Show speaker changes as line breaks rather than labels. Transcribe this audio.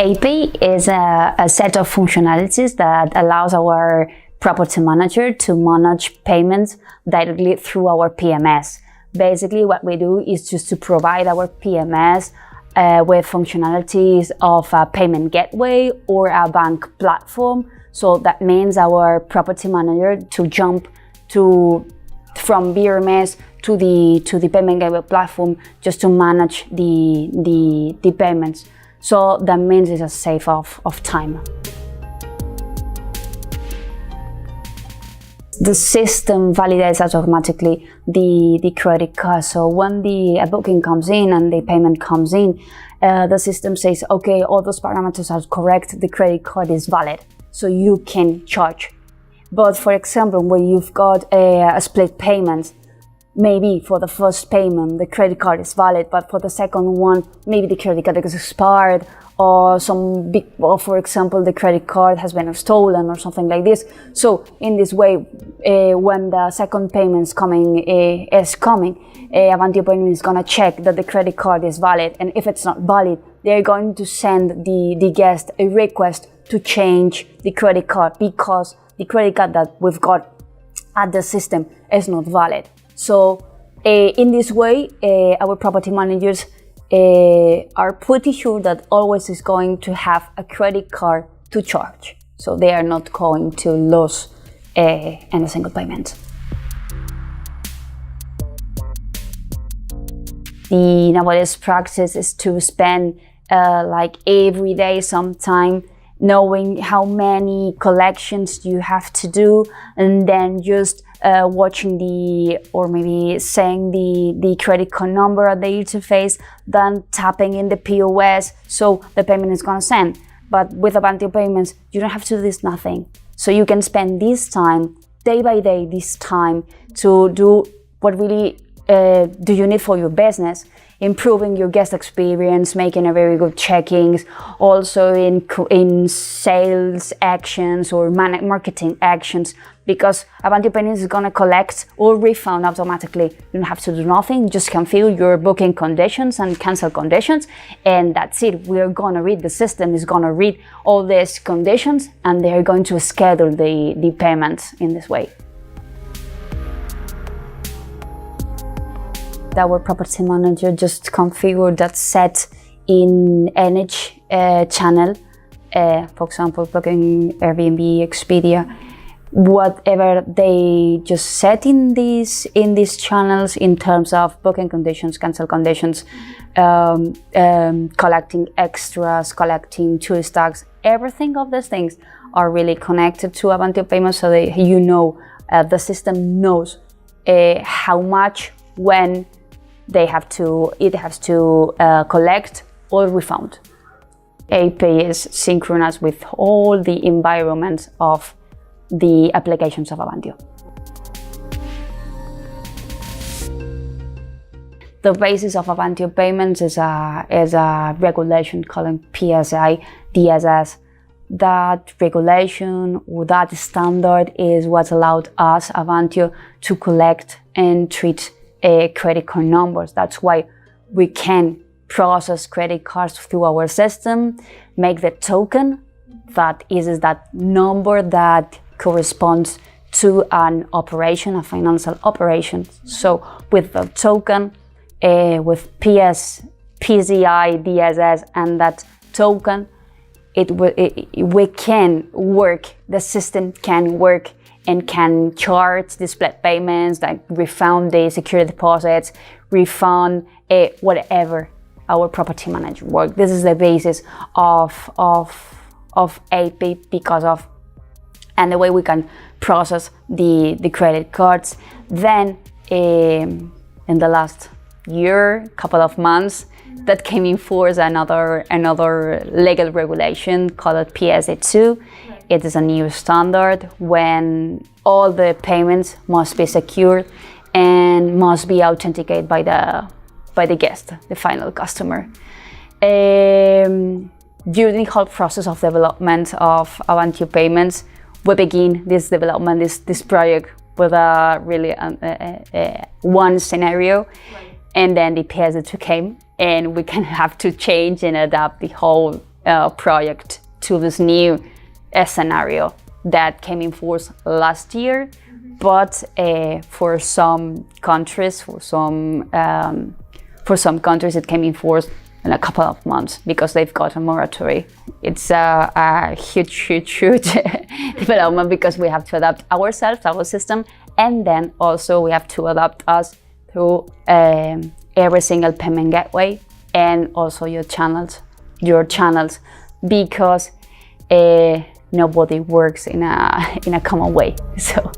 AP is a set of functionalities that allows our property manager to manage payments directly through our PMS. Basically, what we do is just to provide our PMS with functionalities of a payment gateway or a bank platform. So that means our property manager to jump from PMS to the payment gateway platform just to manage the payments. So that means it's a save of time. The system validates automatically the credit card. So when a booking comes in and the payment comes in, the system says, okay, all those parameters are correct, the credit card is valid, so you can charge. But for example, when you've got a split payment, maybe for the first payment, the credit card is valid, but for the second one, maybe the credit card is expired, or for example, the credit card has been stolen or something like this. So in this way, when the second payment is coming, Avantio Payments is gonna check that the credit card is valid, and if it's not valid, they're going to send the guest a request to change the credit card because the credit card that we've got at the system is not valid. So in this way, our property managers are pretty sure that always is going to have a credit card to charge. So they are not going to lose any single payment. The nowadays practice is to spend like every day some time knowing how many collections you have to do, and then just watching or maybe saying the credit card number at the interface, then tapping in the POS, so the payment is gonna send. But with Avantio Payments, you don't have to do this nothing. So you can spend this time, day by day, this time to do what really do you need for your business, improving your guest experience, making a very good checkings, also in sales actions or marketing actions, because Avantio Payments is gonna collect or refund automatically. You don't have to do nothing, just configure your booking conditions and cancel conditions, and that's it. We're gonna read, the system is gonna read all these conditions, and they're going to schedule the payments in this way. Our property manager just configured that set in any channel, for example, Booking, Airbnb, Expedia, whatever they just set in these channels in terms of booking conditions, cancel conditions, collecting extras, collecting tourist tags, everything of these things are really connected to Avantio Payments, so that the system knows how much, when it has to collect or refund. AP is synchronous with all the environments of the applications of Avantio. The basis of Avantio Payments is a regulation called PSI DSS. That regulation or that standard is what allowed us, Avantio, to collect and treat credit card numbers. That's why we can process credit cards through our system, make the token that is that number that corresponds to an operation, a financial operation. So with the token, with PCI DSS and that token, we can work, the system can work and can charge the split payments, like refund the security deposits, refund whatever our property manager work. This is the basis of AP and the way we can process the credit cards. Then in the last year, couple of months, that came in force another legal regulation called PSD2. It is a new standard when all the payments must be secured and must be authenticated by the guest, the final customer. During the whole process of development of Avantio Payments, we begin this development, this project with a really one scenario, and then the PSD2 came, and we can have to change and adapt the whole project to this new scenario that came in force last year. But for some countries, for some countries, it came in force in a couple of months because they've got a moratorium. It's a huge development because we have to adapt ourselves, our system, and then also we have to adapt us to every single payment gateway and also your channels, because nobody works in a common way. So